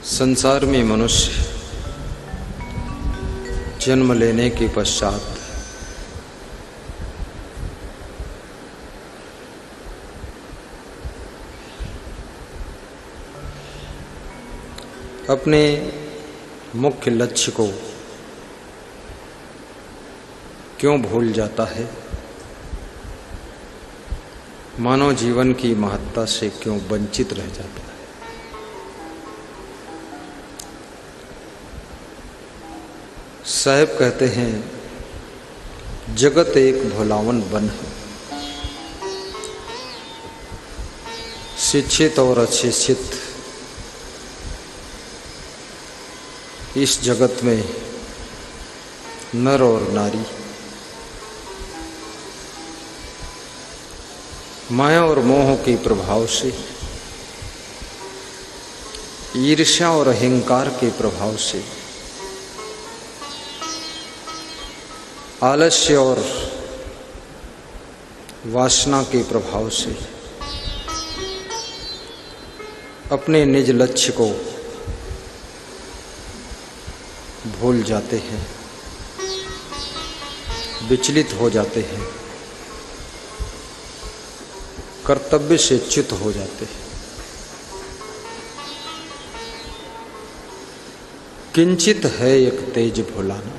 संसार में मनुष्य जन्म लेने के पश्चात अपने मुख्य लक्ष्य को क्यों भूल जाता है, मानव जीवन की महत्ता से क्यों वंचित रह जाता है। साहब कहते हैं जगत एक भुलावन बन है, शिक्षित और अशिक्षित इस जगत में नर और नारी, माया और मोह के प्रभाव से, ईर्ष्या और अहंकार के प्रभाव से, आलस्य और वासना के प्रभाव से अपने निज लक्ष्य को भूल जाते हैं, विचलित हो जाते हैं, कर्तव्य से च्युत हो जाते हैं। किंचित है एक तेज भुलाना।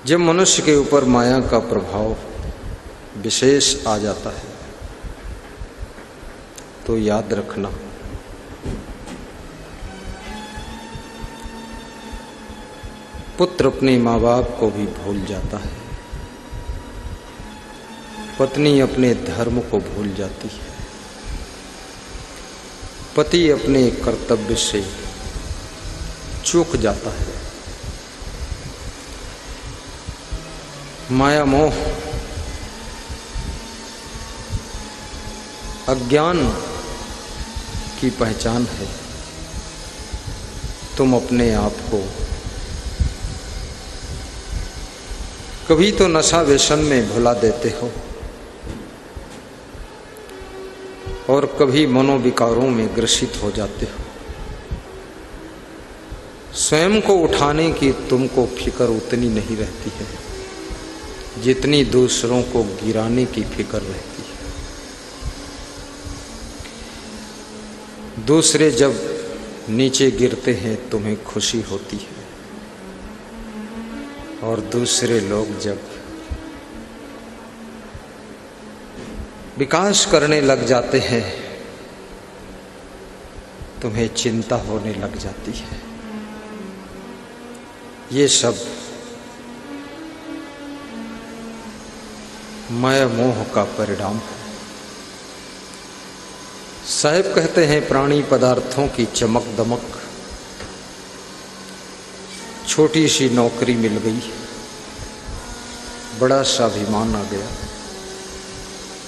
जब मनुष्य के ऊपर माया का प्रभाव विशेष आ जाता है तो याद रखना, पुत्र अपने माँ बाप को भी भूल जाता है, पत्नी अपने धर्म को भूल जाती है, पति अपने कर्तव्य से चूक जाता है। माया मोह अज्ञान की पहचान है। तुम अपने आप को कभी तो नशा व्यसन में भुला देते हो और कभी मनोविकारों में ग्रसित हो जाते हो। स्वयं को उठाने की तुमको फिक्र उतनी नहीं रहती है जितनी दूसरों को गिराने की फिक्र रहती है। दूसरे जब नीचे गिरते हैं तुम्हें खुशी होती है और दूसरे लोग जब विकास करने लग जाते हैं तुम्हें चिंता होने लग जाती है। ये सब माया मोह का परिणाम है। साहब कहते हैं प्राणी पदार्थों की चमक दमक, छोटी सी नौकरी मिल गई, बड़ा सा अभिमान आ गया,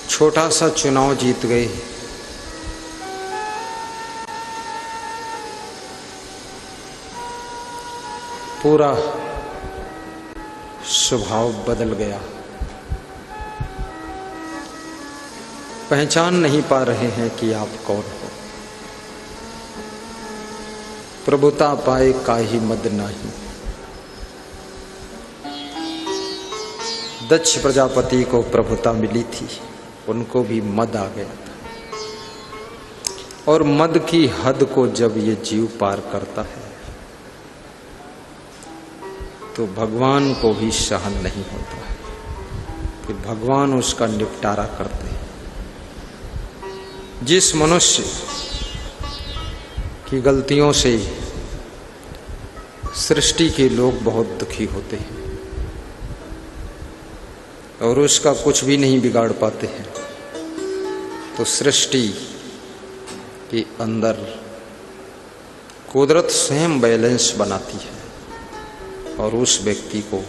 छोटा सा चुनाव जीत गए, पूरा स्वभाव बदल गया, पहचान नहीं पा रहे हैं कि आप कौन हो। प्रभुता पाए काहि मद नाही। दक्ष प्रजापति को प्रभुता मिली थी, उनको भी मद आ गया था और मद की हद को जब ये जीव पार करता है तो भगवान को भी सहन नहीं होता है कि भगवान उसका निपटारा करते हैं। जिस मनुष्य की गलतियों से सृष्टि के लोग बहुत दुखी होते हैं और उसका कुछ भी नहीं बिगाड़ पाते हैं, तो सृष्टि के अंदर कुदरत स्वयं बैलेंस बनाती है और उस व्यक्ति को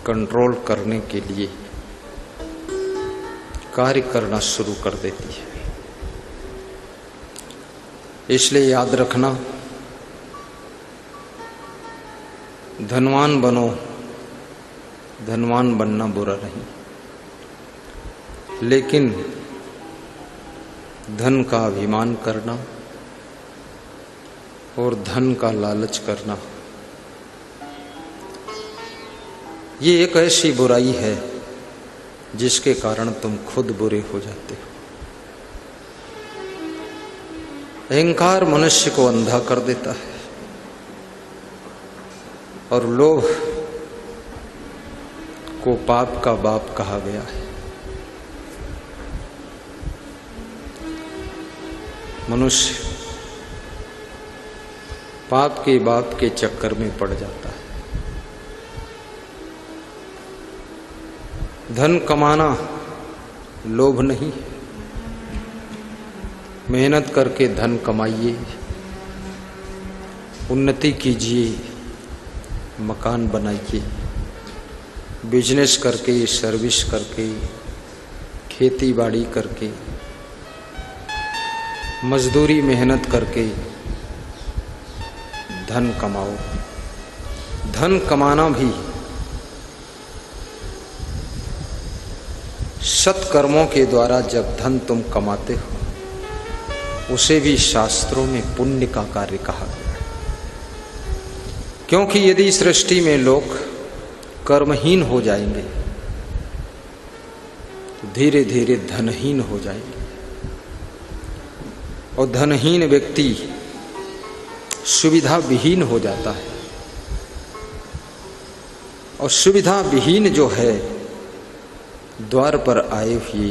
कंट्रोल करने के लिए कार्य करना शुरू कर देती है। इसलिए याद रखना, धनवान बनो, धनवान बनना बुरा नहीं, लेकिन धन का अभिमान करना और धन का लालच करना, ये एक ऐसी बुराई है जिसके कारण तुम खुद बुरे हो जाते हो। अहंकार मनुष्य को अंधा कर देता है और लोभ को पाप का बाप कहा गया है। मनुष्य पाप के बाप के चक्कर में पड़ जाता है। धन कमाना लोभ नहीं, मेहनत करके धन कमाइए, उन्नति कीजिए, मकान बनाइए, बिजनेस करके, सर्विस करके, खेती बाड़ी करके, मजदूरी मेहनत करके धन कमाओ। धन कमाना भी सत्कर्मों के द्वारा जब धन तुम कमाते हो उसे भी शास्त्रों में पुण्य का कार्य कहा गया है। क्योंकि यदि सृष्टि में लोग कर्महीन हो जाएंगे तो धीरे धीरे धनहीन हो जाएंगे और धनहीन व्यक्ति सुविधा विहीन हो जाता है और सुविधा विहीन जो है द्वार पर आए हुए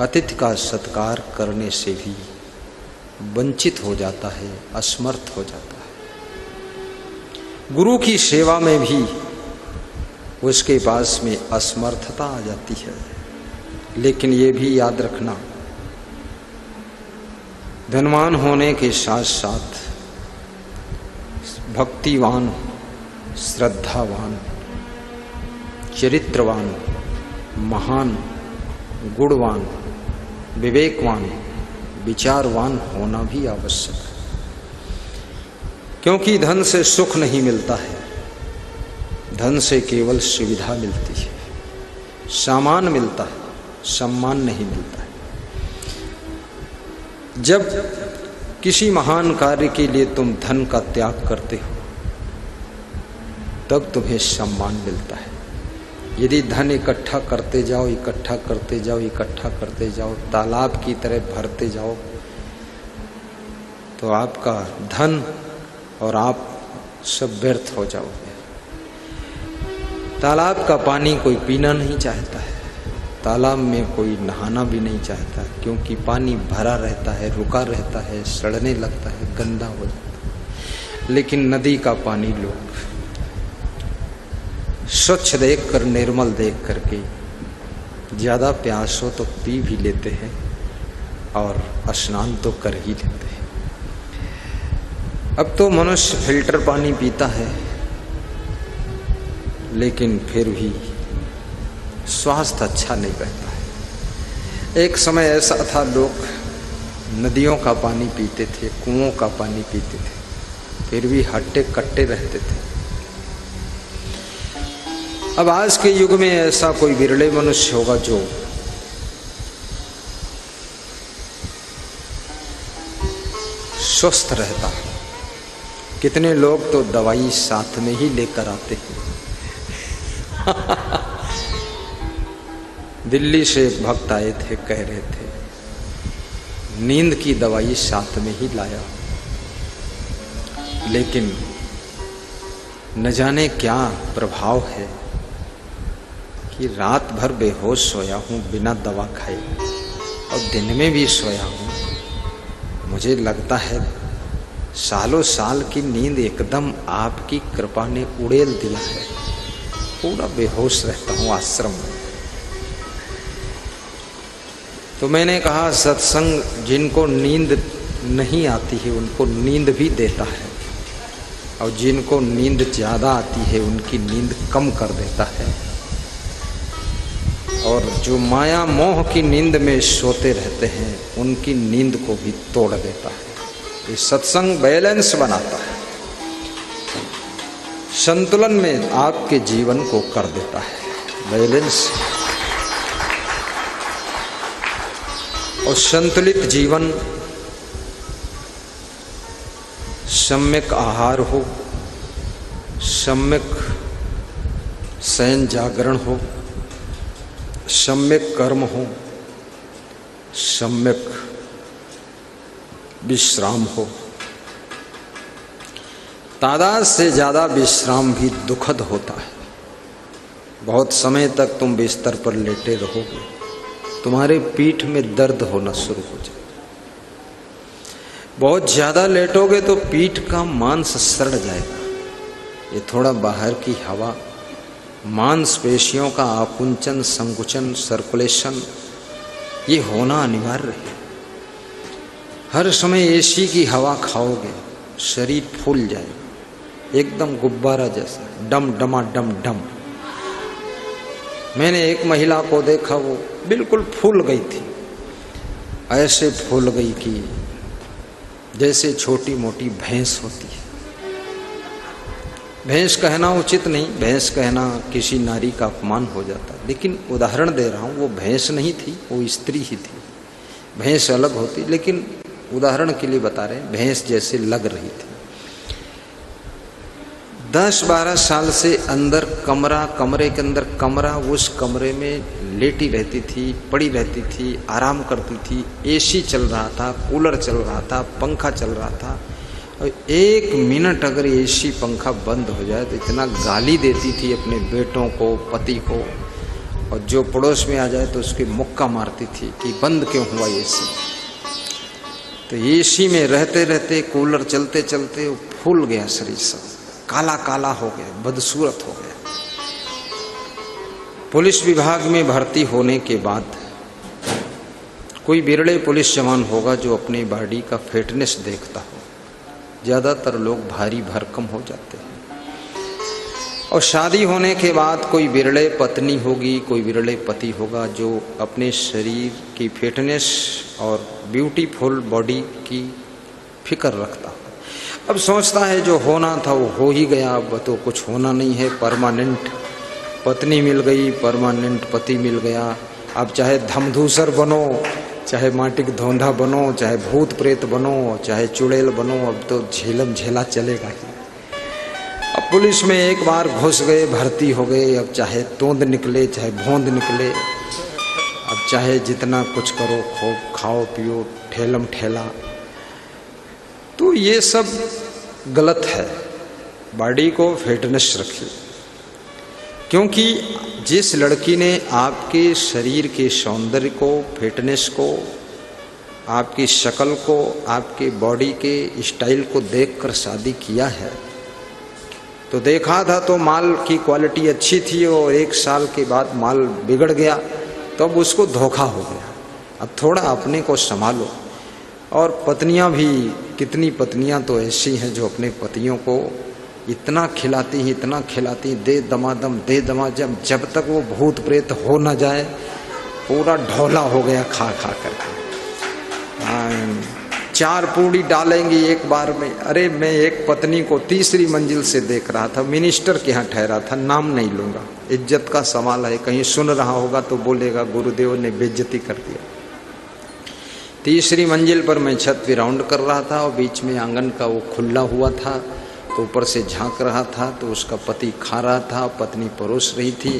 अतिथि का सत्कार करने से भी वंचित हो जाता है, असमर्थ हो जाता है। गुरु की सेवा में भी उसके पास में असमर्थता आ जाती है। लेकिन ये भी याद रखना, धनवान होने के साथ साथ भक्तिवान, श्रद्धावान, चरित्रवान, महान, गुणवान, विवेकवान, विचारवान होना भी आवश्यक है। क्योंकि धन से सुख नहीं मिलता है, धन से केवल सुविधा मिलती है, सामान मिलता है, सम्मान नहीं मिलता है। जब किसी महान कार्य के लिए तुम धन का त्याग करते हो तब तुम्हें सम्मान मिलता है। यदि धन इकट्ठा करते जाओ, इकट्ठा करते जाओ, इकट्ठा करते जाओ, तालाब की तरह भरते जाओ तो आपका धन और आप सब व्यर्थ हो जाओगे। तालाब का पानी कोई पीना नहीं चाहता है, तालाब में कोई नहाना भी नहीं चाहता, क्योंकि पानी भरा रहता है, रुका रहता है, सड़ने लगता है, गंदा हो जाता है। लेकिन नदी का पानी लोग स्वच्छ देखकर, निर्मल देख करके ज़्यादा प्यास हो तो पी भी लेते हैं और स्नान तो कर ही लेते हैं। अब तो मनुष्य फिल्टर पानी पीता है, लेकिन फिर भी स्वास्थ्य अच्छा नहीं रहता है। एक समय ऐसा था, लोग नदियों का पानी पीते थे, कुओं का पानी पीते थे, फिर भी हट्टे कट्टे रहते थे। अब आज के युग में ऐसा कोई विरले मनुष्य होगा जो स्वस्थ रहता है। कितने लोग तो दवाई साथ में ही लेकर आते हैं। दिल्ली से भक्त आए थे, कह रहे थे नींद की दवाई साथ में ही लाया, लेकिन न जाने क्या प्रभाव है कि रात भर बेहोश सोया हूँ बिना दवा खाए और दिन में भी सोया हूँ। मुझे लगता है सालों साल की नींद एकदम आपकी कृपा ने उड़ेल दिया है, पूरा बेहोश रहता हूँ आश्रम में। तो मैंने कहा सत्संग जिनको नींद नहीं आती है उनको नींद भी देता है, और जिनको नींद ज़्यादा आती है उनकी नींद कम कर देता है, और जो माया मोह की नींद में सोते रहते हैं उनकी नींद को भी तोड़ देता है। ये सत्संग बैलेंस बनाता है, संतुलन में आपके जीवन को कर देता है बैलेंस। और संतुलित जीवन, सम्यक आहार हो, सम्यक शयन जागरण हो, सम्यक कर्म हो, सम्यक विश्राम हो। तादाद से ज्यादा विश्राम भी दुखद होता है। बहुत समय तक तुम बिस्तर पर लेटे रहोगे, तुम्हारे पीठ में दर्द होना शुरू हो जाए। बहुत ज्यादा लेटोगे तो पीठ का मांस सड़ जाएगा। ये थोड़ा बाहर की हवा, मांसपेशियों का आकुंचन, संकुचन, सर्कुलेशन, ये होना अनिवार्य है। हर समय एसी की हवा खाओगे, शरीर फूल जाएगा, एकदम गुब्बारा जैसा, डम डमा डम डम। मैंने एक महिला को देखा, वो बिल्कुल फूल गई थी, ऐसे फूल गई कि जैसे छोटी मोटी भैंस होती है। भैंस कहना उचित नहीं, भैंस कहना किसी नारी का अपमान हो जाता, लेकिन उदाहरण दे रहा हूं, वो भैंस नहीं थी, वो स्त्री ही थी। भैंस अलग होती, लेकिन उदाहरण के लिए बता रहे हैं, भैंस जैसे लग रही थी। 10-12 साल से अंदर कमरा, कमरे के अंदर कमरा, उस कमरे में लेटी रहती थी, पड़ी रहती थी, आराम करती थी। एसी चल रहा था, कूलर चल रहा था, पंखा चल रहा था, और 1 मिनट अगर एसी पंखा बंद हो जाए तो इतना गाली देती थी अपने बेटों को, पति को, और जो पड़ोस में आ जाए तो उसके मुक्का मारती थी कि बंद क्यों हुआ एसी। तो एसी में रहते रहते, कूलर चलते चलते वो फूल गया, शरीर सब काला काला हो गया, बदसूरत हो गया। पुलिस विभाग में भर्ती होने के बाद कोई बिरले पुलिस जवान होगा जो अपनी बॉडी का फिटनेस देखता हो। ज्यादातर लोग भारी भरकम हो जाते हैं। और शादी होने के बाद कोई बिरले पत्नी होगी, कोई बिरले पति होगा जो अपने शरीर की फिटनेस और ब्यूटीफुल बॉडी की फिक्र रखता है। अब सोचता है जो होना था वो हो ही गया, अब तो कुछ होना नहीं है। परमानेंट पत्नी मिल गई, परमानेंट पति मिल गया। अब चाहे धमधूसर बनो, चाहे माटिक धोंधा बनो, चाहे भूत प्रेत बनो, चाहे चुड़ैल बनो, अब तो झेलम झेला चलेगा ही। अब पुलिस में एक बार घुस गए, भर्ती हो गए, अब चाहे तोंद निकले, चाहे भोंद निकले, अब चाहे जितना कुछ करो, खूब खाओ पियो, ठेलम ठेला। तो ये सब गलत है। बॉडी को फिटनेस रखिए, क्योंकि जिस लड़की ने आपके शरीर के सौंदर्य को, फिटनेस को, आपकी शक्ल को, आपके बॉडी के स्टाइल को देखकर शादी किया है, तो देखा था तो माल की क्वालिटी अच्छी थी और 1 साल के बाद माल बिगड़ गया, तो अब उसको धोखा हो गया। अब थोड़ा अपने को संभालो। और पत्नियां भी, कितनी पत्नियां तो ऐसी हैं जो अपने पतियों को इतना खिलाती हैं, इतना खिलाती, दे दमादम, दे दमादम, जब तक वो भूत प्रेत हो ना जाए, पूरा ढोला हो गया खा खा करके। 4 पूड़ी डालेंगी एक बार में। अरे मैं एक पत्नी को 3री मंजिल से देख रहा था, मिनिस्टर के यहाँ ठहरा था, नाम नहीं लूंगा, इज्जत का सवाल है, कहीं सुन रहा होगा तो बोलेगा गुरुदेव ने बेइज्जती कर दिया। 3री मंजिल पर मैं छत पे राउंड कर रहा था और बीच में आंगन का वो खुला हुआ था, तो ऊपर से झांक रहा था, तो उसका पति खा रहा था, पत्नी परोस रही थी।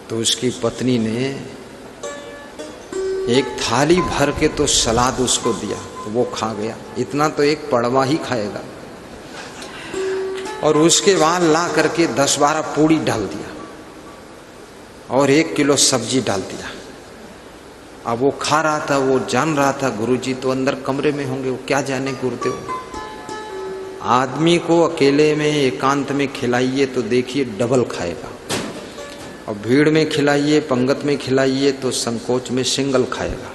तो उसकी पत्नी ने एक थाली भर के तो सलाद उसको दिया, तो वो खा गया। इतना तो एक पड़वा ही खाएगा। और उसके बाद ला करके 10-12 पूड़ी डाल दिया और 1 किलो सब्जी डाल दिया। अब वो खा रहा था, वो जान रहा था गुरुजी तो अंदर कमरे में होंगे, वो क्या जाने गुरुदेव। आदमी को अकेले में एकांत में खिलाइए तो देखिए डबल खाएगा, और भीड़ में खिलाइए, पंगत में खिलाइए तो संकोच में सिंगल खाएगा।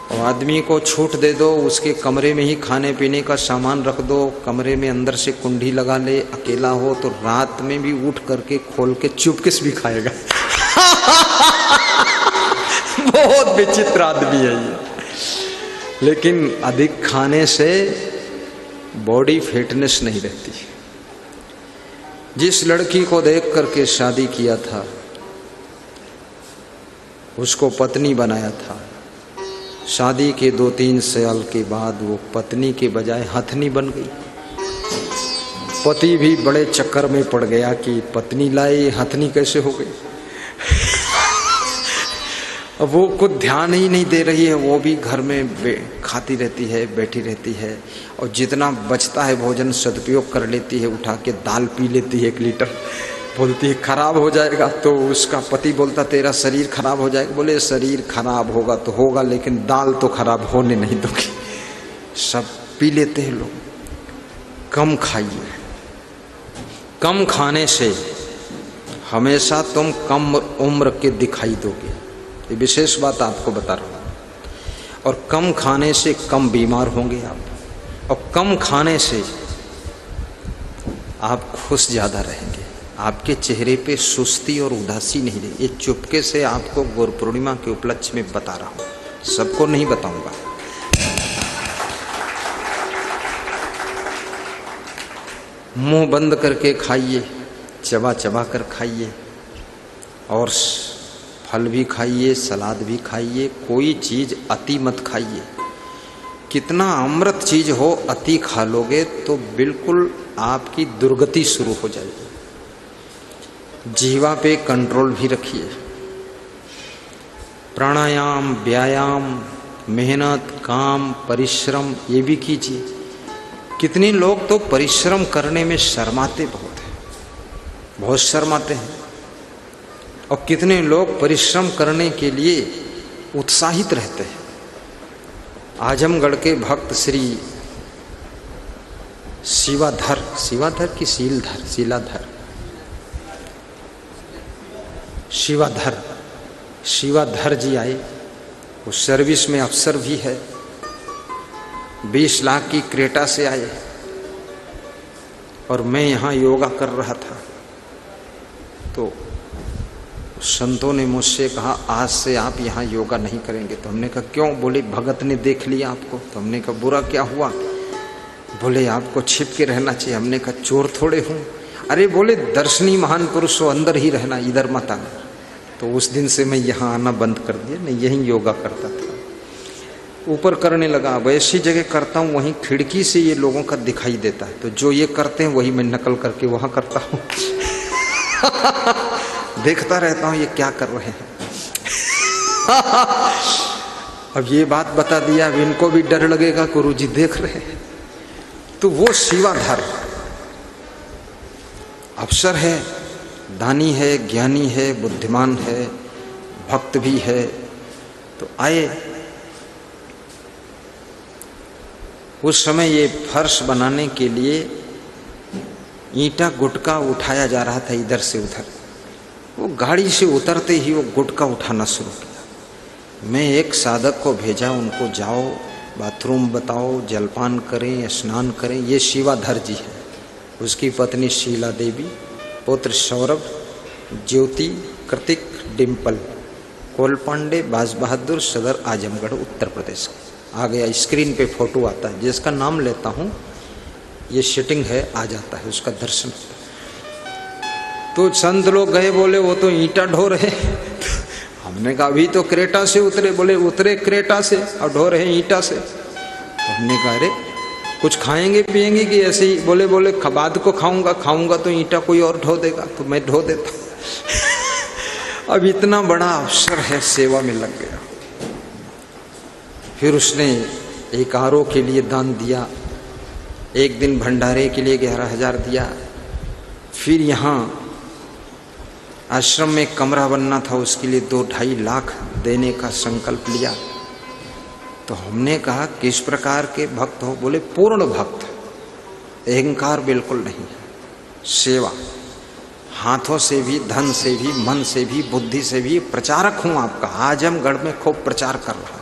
और आदमी को छूट दे दो, उसके कमरे में ही खाने पीने का सामान रख दो, कमरे में अंदर से कुंडी लगा ले, अकेला हो तो रात में भी उठ करके खोल के चुपकिस भी खाएगा। बहुत विचित्र आदमी है ये। लेकिन अधिक खाने से बॉडी फिटनेस नहीं रहती। जिस लड़की को देख करके शादी किया था, उसको पत्नी बनाया था, शादी के 2-3 साल के बाद वो पत्नी के बजाय हथनी बन गई। पति भी बड़े चक्कर में पड़ गया कि पत्नी लाई हथनी कैसे हो गई। अब वो कुछ ध्यान ही नहीं दे रही है, वो भी घर में खाती रहती है, बैठी रहती है, और जितना बचता है भोजन सदुपयोग कर लेती है, उठा के दाल पी लेती है 1 लीटर, बोलती है खराब हो जाएगा। तो उसका पति बोलता तेरा शरीर खराब हो जाएगा। बोले शरीर खराब होगा तो होगा, लेकिन दाल तो खराब होने नहीं दोगी। सब पी लेते हैं लोग। कम खाइए, कम खाने से हमेशा तुम कम उम्र के दिखाई दोगे, ये विशेष बात आपको बता रहा हूँ। और कम खाने से कम बीमार होंगे आप, और कम खाने से आप खुश ज़्यादा रहेंगे। आपके चेहरे पे सुस्ती और उदासी नहीं रही। ये चुपके से आपको गुरु पूर्णिमा के उपलक्ष्य में बता रहा हूँ, सबको नहीं बताऊंगा। मुंह बंद करके खाइए, चबा चबा कर खाइए, और फल भी खाइए, सलाद भी खाइए। कोई चीज अति मत खाइए। कितना अमृत चीज हो अति खा लोगे तो बिल्कुल आपकी दुर्गति शुरू हो जाएगी। जीवा पे कंट्रोल भी रखिए। प्राणायाम, व्यायाम, मेहनत, काम, परिश्रम ये भी कीजिए। कितने लोग तो परिश्रम करने में शर्माते बहुत शर्माते हैं, और कितने लोग परिश्रम करने के लिए उत्साहित रहते हैं। आजमगढ़ के भक्त श्री शिवाधर की शिवाधर जी आए। वो सर्विस में अफसर भी है, 20 लाख की क्रेटा से आए, और मैं यहाँ योगा कर रहा था। तो संतों ने मुझसे कहा आज से आप यहाँ योगा नहीं करेंगे। तो हमने कहा क्यों? बोले भगत ने देख लिया आपको। तो हमने कहा बुरा क्या हुआ? बोले आपको छिप के रहना चाहिए। हमने कहा चोर थोड़े हूँ। अरे बोले दर्शनी महान पुरुष हो, अंदर ही रहना, इधर मत आना। तो उस दिन से मैं यहाँ आना बंद कर दिया, नहीं यहीं योगा करता था। ऊपर करने लगा, अब ऐसी जगह करता हूँ वहीं खिड़की से ये लोगों का दिखाई देता है, तो जो ये करते हैं वही मैं नकल करके वहाँ करता हूँ। देखता रहता हूँ ये क्या कर रहे हैं। अब ये बात बता दिया, अब इनको भी डर लगेगा गुरुजी देख रहे हैं। तो वो शिवाधर अफसर है, दानी है, ज्ञानी है, बुद्धिमान है, भक्त भी है। तो आए। उस समय ये फर्श बनाने के लिए ईंटा गुटका उठाया जा रहा था इधर से उधर। वो गाड़ी से उतरते ही वो गुटका उठाना शुरू किया। मैं एक साधक को भेजा, उनको जाओ बाथरूम बताओ, जलपान करें, स्नान करें। ये शिवाधर जी है, उसकी पत्नी शीला देवी, पुत्र सौरभ, ज्योति, कृतिक, डिम्पल, कोल पांडे, बाज बहादुर, सदर आजमगढ़ उत्तर प्रदेश। आ गया, स्क्रीन पे फोटो आता है, जिसका नाम लेता हूँ ये शिटिंग है, आ जाता है उसका दर्शन। तो संत लोग गए, बोले वो तो ईंटा ढो रहे। हमने कहा अभी तो क्रेटा से उतरे। बोले उतरे क्रेटा से और ढो रहे ईंटा से। तो हमने कहा अरे कुछ खाएंगे पिएंगे कि ऐसे ही? बोले बाद को खाऊंगा तो ईंटा कोई और ढो देगा, तो मैं ढो देता। अब इतना बड़ा अवसर है, सेवा में लग गया। फिर उसने एक आरओ के लिए दान दिया, एक दिन भंडारे के लिए 11,000 दिया। फिर यहाँ आश्रम में कमरा बनना था, उसके लिए 2-2.5 लाख देने का संकल्प लिया। तो हमने कहा किस प्रकार के भक्त हो? बोले पूर्ण भक्त, अहंकार बिल्कुल नहीं, सेवा, हाथों से भी, धन से भी, मन से भी, बुद्धि से भी। प्रचारक हूं आपका, आजमगढ़ में खूब प्रचार कर रहा।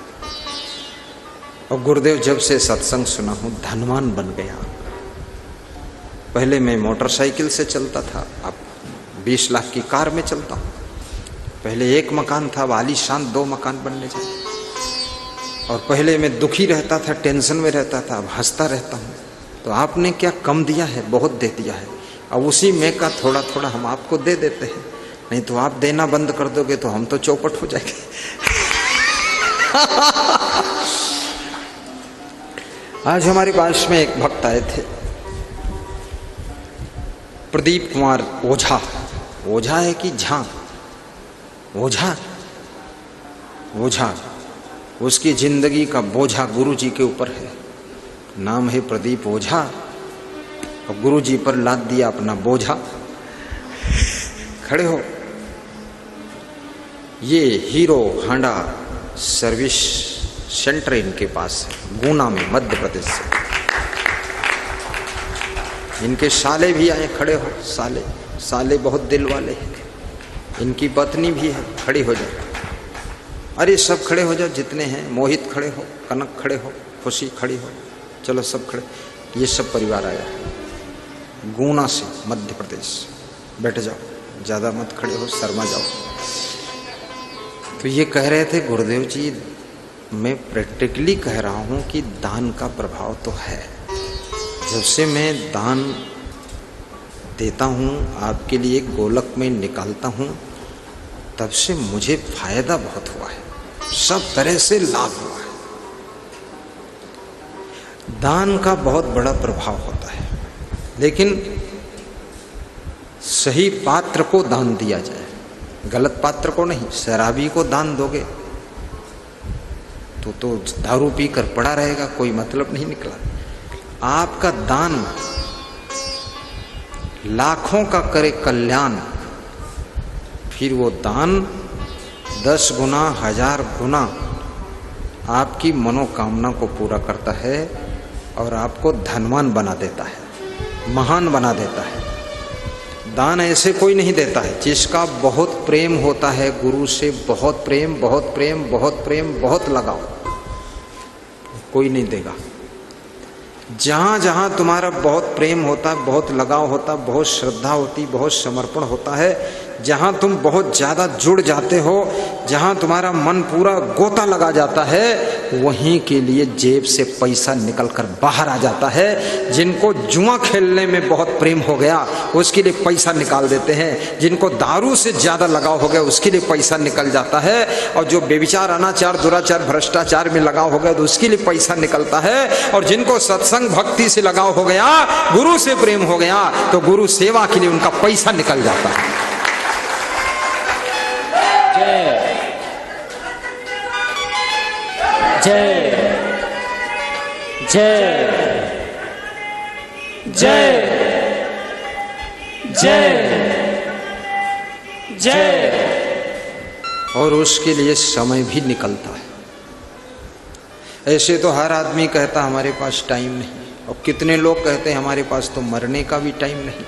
और गुरुदेव जब से सत्संग सुना हूं धनवान बन गया। पहले मैं मोटरसाइकिल से चलता था, अब 20 लाख की कार में चलता हूँ। पहले एक मकान था, आलीशान 2 मकान बनने चाहिए। और पहले मैं दुखी रहता था, टेंशन में रहता था, अब हंसता रहता हूँ। तो आपने क्या कम दिया है? बहुत दे दिया है। अब उसी में का थोड़ा थोड़ा हम आपको दे देते हैं, नहीं तो आप देना बंद कर दोगे तो हम तो चौपट हो जाएंगे। आज हमारे पास में एक भक्त आए थे, प्रदीप कुमार ओझा। ओझा है कि झा? ओझा। ओझा। उसकी जिंदगी का बोझा गुरु जी के ऊपर है। नाम है प्रदीप ओझा और गुरु जी पर लाद दिया अपना बोझा। खड़े हो। ये हीरो हांडा सर्विस सेंटर इनके पास है, गुना में, मध्य प्रदेश से। इनके साले भी आए, खड़े हो। साले साले बहुत दिल वाले हैं। इनकी पत्नी भी है, खड़ी हो जाओ। अरे सब खड़े हो जाओ जितने हैं। मोहित खड़े हो, कनक खड़े हो, खुशी खड़ी हो, चलो सब खड़े। ये सब परिवार आया है गुना से, मध्य प्रदेश। बैठ जाओ, ज़्यादा मत खड़े हो, शर्मा जाओ। तो ये कह रहे थे, गुरुदेव जी मैं प्रैक्टिकली कह रहा हूँ कि दान का प्रभाव तो है। जब से मैं दान देता हूँ, आपके लिए गोलक में निकालता हूँ, तब से मुझे फायदा बहुत हुआ है, सब तरह से लाभ हुआ है। दान का बहुत बड़ा प्रभाव होता है, लेकिन सही पात्र को दान दिया जाए, गलत पात्र को नहीं। शराबी को दान दोगे तो दारू पी कर पड़ा रहेगा, कोई मतलब नहीं निकला। आपका दान लाखों का करे कल्याण, फिर वो दान 10 गुना 1000 गुना आपकी मनोकामना को पूरा करता है और आपको धनवान बना देता है, महान बना देता है। दान ऐसे कोई नहीं देता है। जिसका बहुत प्रेम होता है गुरु से, बहुत प्रेम, बहुत प्रेम, बहुत प्रेम, बहुत लगाव, कोई नहीं देगा। जहाँ जहाँ तुम्हारा बहुत प्रेम होता है, बहुत लगाव होता, बहुत श्रद्धा होती, बहुत समर्पण होता है, जहाँ तुम बहुत ज़्यादा जुड़ जाते हो, जहाँ तुम्हारा मन पूरा गोता लगा जाता है, वहीं के लिए जेब से पैसा निकल कर बाहर आ जाता है। जिनको जुआ खेलने में बहुत प्रेम हो गया, उसके लिए पैसा निकाल देते हैं। जिनको दारू से ज़्यादा लगाव हो गया, उसके लिए पैसा निकल जाता है। और जो बेविचार, अनाचार, दुराचार, भ्रष्टाचार में लगाव हो गया, तो उसके लिए पैसा निकलता है। और जिनको सत्संग भक्ति से लगाव हो गया, गुरु से प्रेम हो गया, तो गुरु सेवा के लिए उनका पैसा निकल जाता है। जय जय जय जय जय। और उसके लिए समय भी निकलता है। ऐसे तो हर आदमी कहता हमारे पास टाइम नहीं, और कितने लोग कहते हैं हमारे पास तो मरने का भी टाइम नहीं,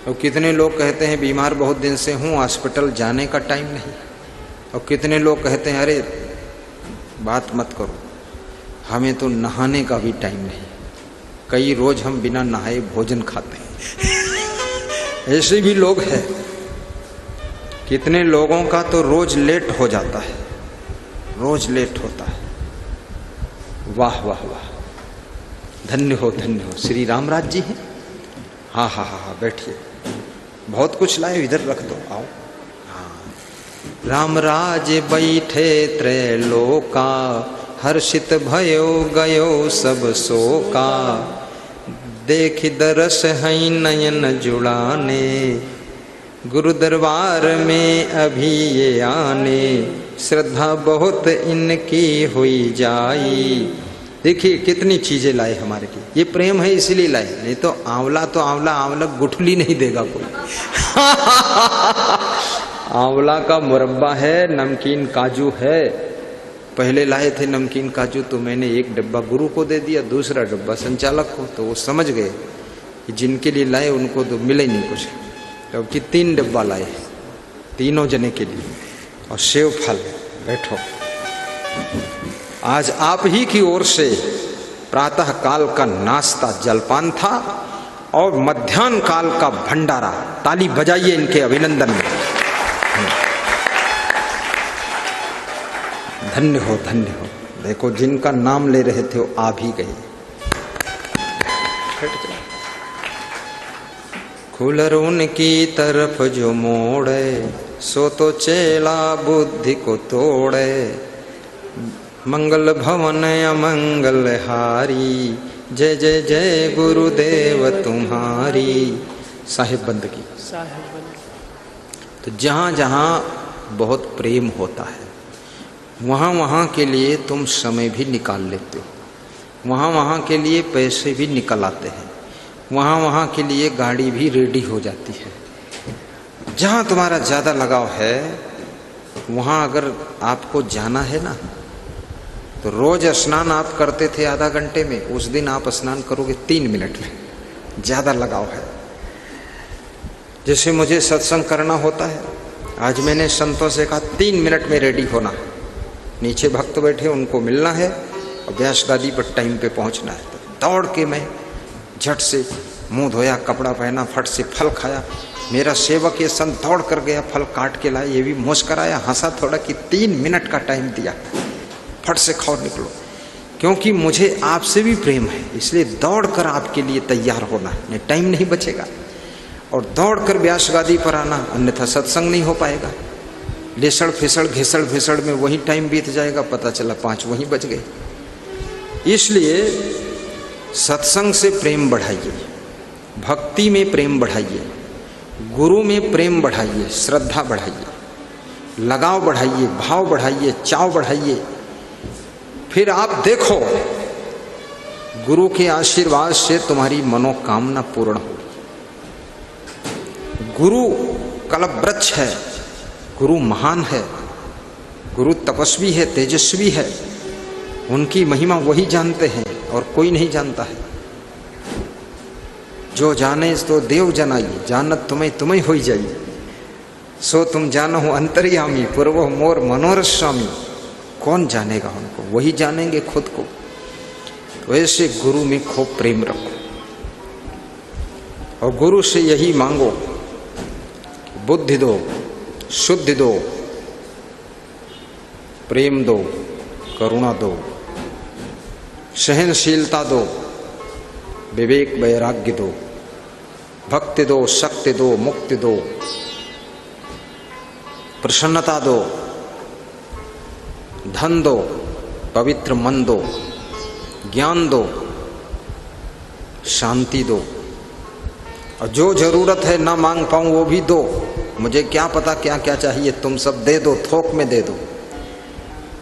और कितने लोग कहते हैं बीमार बहुत दिन से हूँ, हॉस्पिटल जाने का टाइम नहीं, और कितने लोग कहते हैं अरे बात मत करो, हमें तो नहाने का भी टाइम नहीं, कई रोज हम बिना नहाए भोजन खाते हैं। ऐसे भी लोग हैं। कितने लोगों का तो रोज लेट हो जाता है, रोज लेट होता है। वाह वाह वाह, धन्य हो धन्य हो। श्री रामराज जी हैं? हाँ हाँ हाँ हाँ, बैठिए। बहुत कुछ लाए, इधर रख दो, आओ। रामराज बैठे त्रैलोका, हर्षित भयो गयो सब शोका। देख दरस है नयन जुड़ाने, गुरु दरबार में अभी ये आने। श्रद्धा बहुत इनकी हुई जाई। देखिए कितनी चीजें लाए हमारे लिए। ये प्रेम है इसीलिए लाए, नहीं तो आंवला तो आंवला, आंवला गुठली नहीं देगा कोई। आंवला का मुरब्बा है, नमकीन काजू है। पहले लाए थे नमकीन काजू, तो मैंने एक डब्बा गुरु को दे दिया, दूसरा डब्बा संचालक को। तो वो समझ गए कि जिनके लिए लाए उनको तो मिले नहीं कुछ, तो कि 3 डब्बा लाए, तीनों जने के लिए। और सेव फल। बैठो। आज आप ही की ओर से प्रातः काल का नाश्ता जलपान था और मध्याह्न काल का भंडारा। ताली बजाइए इनके अभिनंदन में। धन्य हो धन्य हो। देखो जिनका नाम ले रहे थे वो आ भी गए। खुलर उनकी तरफ जो मोड़े, सो तो चेला बुद्धि को तोड़े। मंगल भवन अमंगल हारी, जय जय जय गुरुदेव तुम्हारी। साहिब बंदगी। तो जहाँ जहाँ बहुत प्रेम होता है वहाँ वहाँ के लिए तुम समय भी निकाल लेते हो, वहाँ वहाँ के लिए पैसे भी निकल आते हैं, वहाँ वहाँ के लिए गाड़ी भी रेडी हो जाती है। जहाँ तुम्हारा ज़्यादा लगाव है वहाँ अगर आपको जाना है ना, तो रोज स्नान आप करते थे आधा घंटे में, उस दिन आप स्नान करोगे 3 मिनट में। ज़्यादा लगाव है। जैसे मुझे सत्संग करना होता है, आज मैंने संतों से कहा 3 मिनट में रेडी होना है, नीचे भक्त बैठे उनको मिलना है और व्यास गादी पर टाइम पे पहुंचना है। तो दौड़ के मैं झट से मुंह धोया, कपड़ा पहना, फट से फल खाया। मेरा सेवक ये संत दौड़ कर गया, फल काट के लाया, ये भी मुस्कराया, हंसा थोड़ा कि 3 मिनट का टाइम दिया, फट से खाओ निकलो। क्योंकि मुझे आपसे भी प्रेम है, इसलिए दौड़ कर आपके लिए तैयार होना, नहीं टाइम नहीं बचेगा। और दौड़ कर व्यास गादी पर आना, अन्यथा सत्संग नहीं हो पाएगा। लेसड़ फिसड़ घिसड़ फिसड़ में वही टाइम बीत जाएगा, पता चला 5 वहीं बज गए। इसलिए सत्संग से प्रेम बढ़ाइए, भक्ति में प्रेम बढ़ाइए, गुरु में प्रेम बढ़ाइए, श्रद्धा बढ़ाइए, लगाव बढ़ाइए, भाव बढ़ाइए, चाव बढ़ाइए। फिर आप देखो गुरु के आशीर्वाद से तुम्हारी मनोकामना पूर्ण होगी। गुरु कल्पवृक्ष है, गुरु महान है, गुरु तपस्वी है, तेजस्वी है। उनकी महिमा वही जानते हैं और कोई नहीं जानता है। जो जाने तो देव जनाइए, जानत तुम्हें तुम्हें होई जाइए। सो तुम जानो हो अंतर्यामी, पूर्व मोर मनोरथ स्वामी। कौन जानेगा उनको, वही जानेंगे खुद को। तो ऐसे गुरु में खूब प्रेम रखो और गुरु से यही मांगो, बुद्धि दो, शुद्धि दो, प्रेम दो, करुणा दो, सहनशीलता दो, विवेक वैराग्य दो, भक्ति दो, शक्ति दो, मुक्ति दो, प्रसन्नता दो, धन दो, पवित्र मन दो, ज्ञान दो, शांति दो। और जो जरूरत है ना मांग पाऊं वो भी दो। मुझे क्या पता क्या क्या चाहिए, तुम सब दे दो, थोक में दे दो।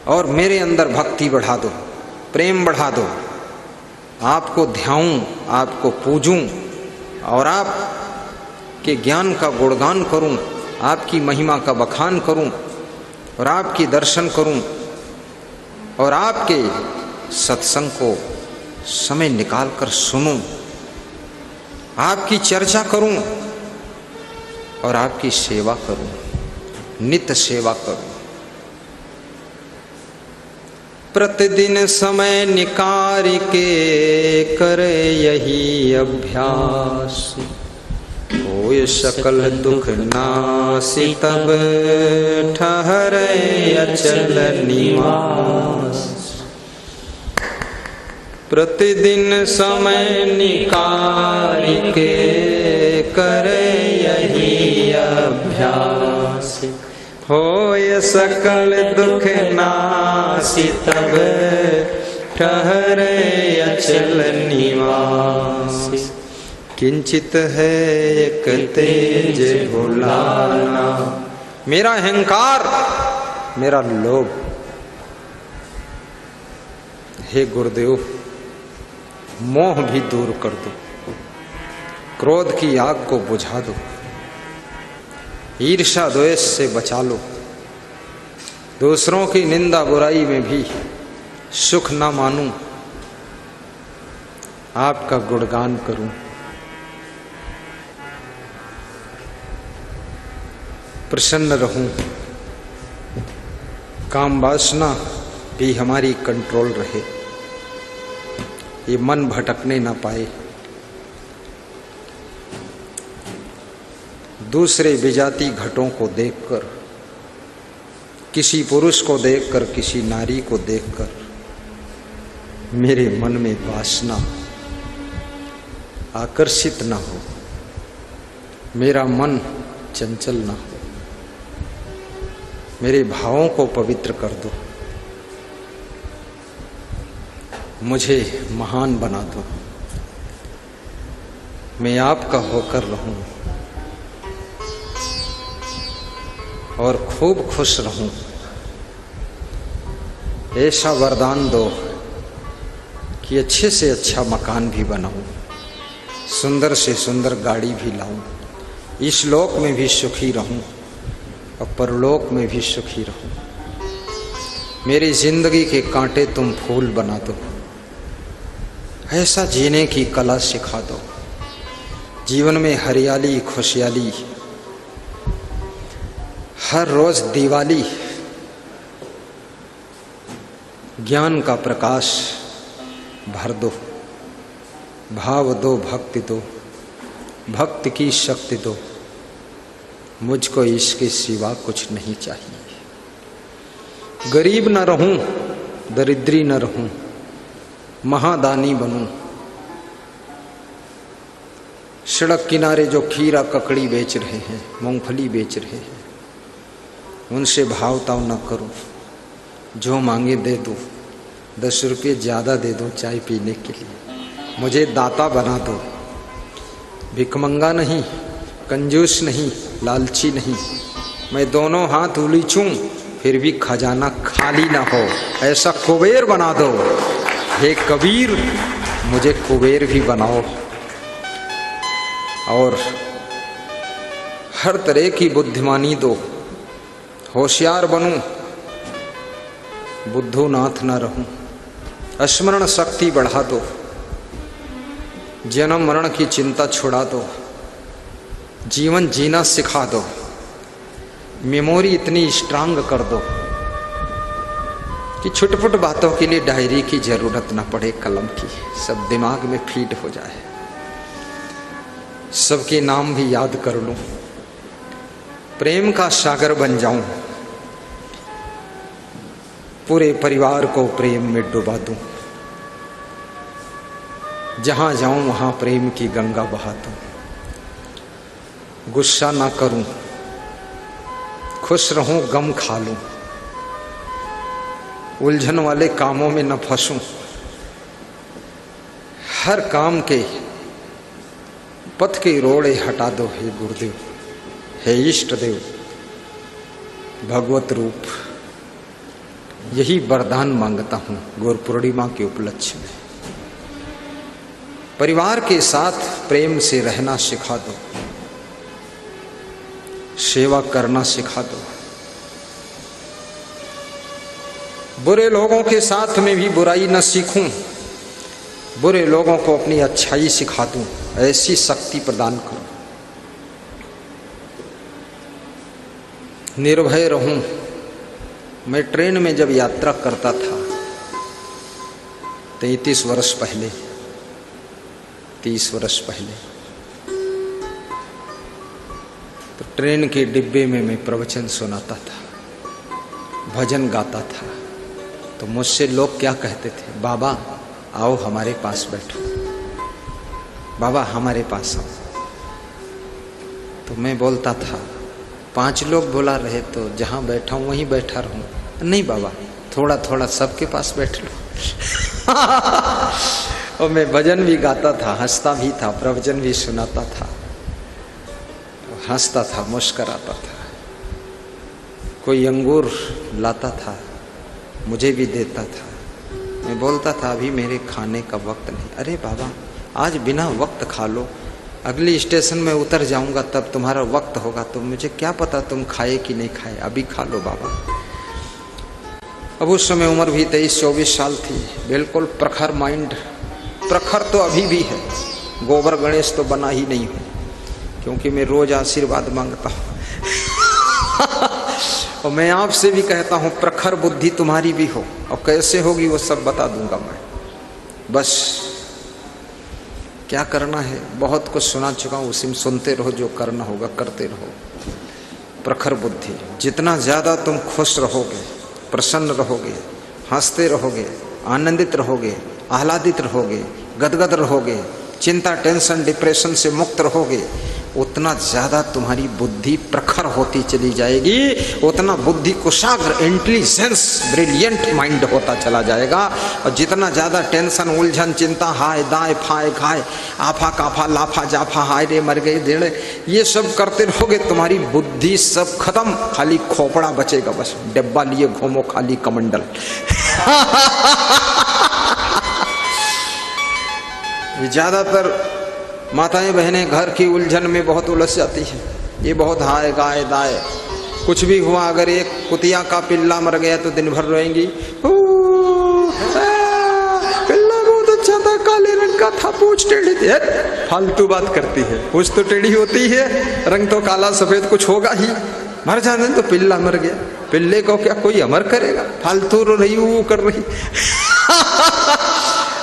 और मेरे अंदर भक्ति बढ़ा दो, प्रेम बढ़ा दो, आपको ध्याऊं, आपको पूजूं और आप के ज्ञान का गुणगान करूं, आपकी महिमा का बखान करूं और आपकी दर्शन करूं और आपके सत्संग को समय निकाल कर सुनूं, आपकी चर्चा करूं और आपकी सेवा करूं, नित्य सेवा करूं। प्रतिदिन समय निकाल के करे यही अभ्यास, होय सकल दुख नासी तब ठहरे अचल निवास। प्रतिदिन समय निकाल के करे यही अभ्यास, होय सकल दुख नासी तब ठहरे अचल निवास। किंचित है एक तेज भुलाना, मेरा अहंकार, मेरा लोभ। हे गुरुदेव, मोह भी दूर कर दो, क्रोध की आग को बुझा दो, ईर्ष्या द्वेष से बचा लो, दूसरों की निंदा बुराई में भी सुख ना मानूं, आपका गुणगान करूं। प्रसन्न रहूं, काम वासना भी हमारी कंट्रोल रहे, ये मन भटकने ना पाए। दूसरे विजाति घटों को देखकर, किसी पुरुष को देखकर, किसी नारी को देखकर मेरे मन में वासना आकर्षित ना हो, मेरा मन चंचल ना हो। मेरे भावों को पवित्र कर दो, मुझे महान बना दो, मैं आपका होकर रहूं और खूब खुश रहूं। ऐसा वरदान दो कि अच्छे से अच्छा मकान भी बनाऊं, सुंदर से सुंदर गाड़ी भी लाऊं, इस लोक में भी सुखी रहूं और परलोक में भी सुखी रहूं। मेरी जिंदगी के कांटे तुम फूल बना दो, ऐसा जीने की कला सिखा दो, जीवन में हरियाली खुशहाली, हर रोज दिवाली, ज्ञान का प्रकाश भर दो, भाव दो, भक्ति दो, भक्ति की शक्ति दो। मुझको इसके सिवा कुछ नहीं चाहिए। गरीब न रहूं, दरिद्री न रहूं, महादानी बनूं। सड़क किनारे जो खीरा ककड़ी बेच रहे हैं, मूंगफली बेच रहे हैं, उनसे भावताव न करूं। जो मांगे दे दो, 10 रुपये ज़्यादा दे दो चाय पीने के लिए। मुझे दाता बना दो, भिखमंगा नहीं, कंजूस नहीं, लालची नहीं। मैं दोनों हाथ उलीचूं फिर भी खजाना खाली ना हो, ऐसा कुबेर बना दो। हे कबीर, मुझे कुबेर भी बनाओ और हर तरह की बुद्धिमानी दो, होशियार बनूं, बुद्धूनाथ न रहूं। स्मरण शक्ति बढ़ा दो, जन्म मरण की चिंता छुड़ा दो, जीवन जीना सिखा दो, मेमोरी इतनी स्ट्रांग कर दो कि छोटे-छोटे बातों के लिए डायरी की जरूरत न पड़े, कलम की, सब दिमाग में फीड हो जाए। सबके नाम भी याद कर लूं, प्रेम का सागर बन जाऊं, पूरे परिवार को प्रेम में डुबा दूं, जहां जाऊं वहां प्रेम की गंगा बहा दूं। गुस्सा ना करूं, खुश रहूं, गम खा लूं, उलझन वाले कामों में न फंसूं, हर काम के पथ के रोड़े हटा दो। हे गुरुदेव, हे इष्ट देव, भगवत रूप, यही वरदान मांगता हूं गुरु पूर्णिमा के उपलक्ष्य में। परिवार के साथ प्रेम से रहना सिखा दो, सेवा करना सिखा दो, बुरे लोगों के साथ में भी बुराई न सीखूं, बुरे लोगों को अपनी अच्छाई सिखा दूं, ऐसी शक्ति प्रदान करो। निर्भय रहूं। मैं ट्रेन में जब यात्रा करता था 33 वर्ष पहले, 30 वर्ष पहले, तो ट्रेन के डिब्बे में मैं प्रवचन सुनाता था, भजन गाता था। तो मुझसे लोग क्या कहते थे, बाबा आओ हमारे पास बैठो, बाबा हमारे पास आओ। तो मैं बोलता था, 5 लोग बुला रहे तो जहां बैठा हूं वहीं बैठा रहूं। नहीं बाबा, थोड़ा थोड़ा सबके पास बैठ लो। और मैं भजन भी गाता था, हंसता भी था, प्रवचन भी सुनाता था, हंसता था, मुस्कराता था। कोई अंगूर लाता था, मुझे भी देता था। मैं बोलता था अभी मेरे खाने का वक्त नहीं। अरे बाबा, आज बिना वक्त खा लो, अगली स्टेशन में उतर जाऊंगा तब तुम्हारा वक्त होगा, तो मुझे क्या पता तुम खाए कि नहीं खाए, अभी खा लो बाबा। अब उस समय उम्र भी 23-24 साल थी, बिल्कुल प्रखर माइंड। प्रखर तो अभी भी है, गोबर गणेश तो बना ही नहीं हूं, क्योंकि मैं रोज आशीर्वाद मांगता हूं। और मैं आपसे भी कहता हूं, प्रखर बुद्धि तुम्हारी भी हो, और कैसे होगी वो सब बता दूंगा मैं। बस क्या करना है, बहुत कुछ सुना चुका हूं, उसी में सुनते रहो, जो करना होगा करते रहो। प्रखर बुद्धि, जितना ज्यादा तुम खुश रहोगे, प्रसन्न रहोगे, हंसते रहोगे, आनंदित रहोगे, आह्लादित रहोगे, गदगद रहोगे, चिंता टेंशन डिप्रेशन से मुक्त रहोगे, उतना ज्यादा तुम्हारी बुद्धि प्रखर होती चली जाएगी, उतना बुद्धि कुशाग्र, इंटेलिजेंस, ब्रिलियंट माइंड होता चला जाएगा। और जितना ज्यादा टेंशन, उलझन, चिंता, हाय दाय फाय खाए, आफा काफा लाफा जाफा, हाय रे मर गए देड़े, ये सब करते रहोगे, तुम्हारी बुद्धि सब खत्म, खाली खोपड़ा बचेगा, बस डब्बा लिए घूमो, खाली कमंडल। ज्यादातर माताएं बहनें घर की उलझन में बहुत उलझ जाती है। ये बहुत हाय गाय दाय, कुछ भी हुआ, अगर एक कुतिया का पिल्ला मर गया तो दिन भर रोएंगी, पिल्ला बहुत अच्छा था, काले रंग का था, पूंछ टेढ़ी थी। फालतू बात करती है, पूंछ तो टेढ़ी होती है, रंग तो काला सफेद कुछ होगा ही, मर जाने तो पिल्ला मर गया, पिल्ले को क्या कोई अमर करेगा, फालतू रो रही वो कर रही।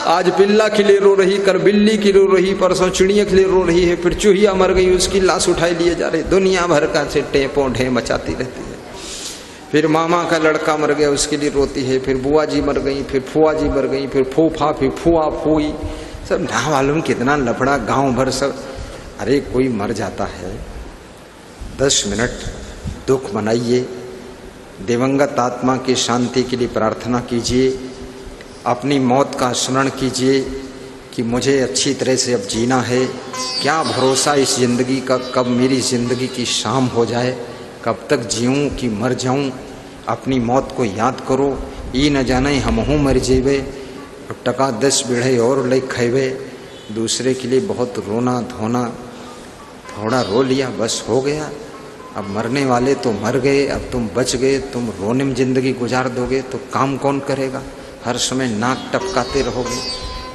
आज पिल्ला के लिए रो रही, कल बिल्ली की रो रही, परसों चिड़िया के लिए रो रही है, फिर चूहिया मर गई उसकी लाश उठाई लिए जा रही, दुनिया भर का से टेपों ढे मचाती रहती है। फिर मामा का लड़का मर गया उसके लिए रोती है, फिर बुआ जी मर गई, फिर फुआ जी मर गई, फिर फूफा, फिर फुआ फूई, सब ना मालूम कितना लफड़ा गांव भर सब। अरे कोई मर जाता है, 10 मिनट दुख मनाइए, दिवंगत आत्मा की शांति के लिए प्रार्थना कीजिए, अपनी मौत का स्मरण कीजिए कि मुझे अच्छी तरह से अब जीना है, क्या भरोसा इस ज़िंदगी का, कब मेरी ज़िंदगी की शाम हो जाए, कब तक जीऊँ कि मर जाऊँ। अपनी मौत को याद करो, ई न जाने हमहूँ मर जेबे, टका 10 बीढ़े और ले खेबे। दूसरे के लिए बहुत रोना धोना, थोड़ा रो लिया बस हो गया, अब मरने वाले तो मर गए, अब तुम बच गए, तुम रोने में ज़िंदगी गुजार दोगे तो काम कौन करेगा। हर समय नाक टपकाते रहोगे,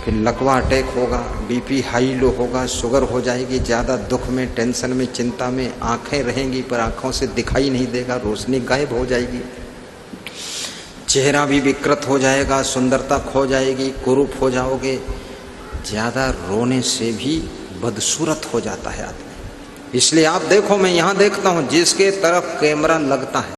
फिर लकवा अटैक होगा, बीपी हाई लो होगा, शुगर हो जाएगी, ज़्यादा दुख में, टेंशन में, चिंता में, आंखें रहेंगी पर आंखों से दिखाई नहीं देगा, रोशनी गायब हो जाएगी, चेहरा भी विकृत हो जाएगा, सुंदरता खो जाएगी, कुरूप हो जाओगे। ज़्यादा रोने से भी बदसूरत हो जाता है आदमी। इसलिए आप देखो, मैं यहाँ देखता हूँ जिसके तरफ कैमरा लगता है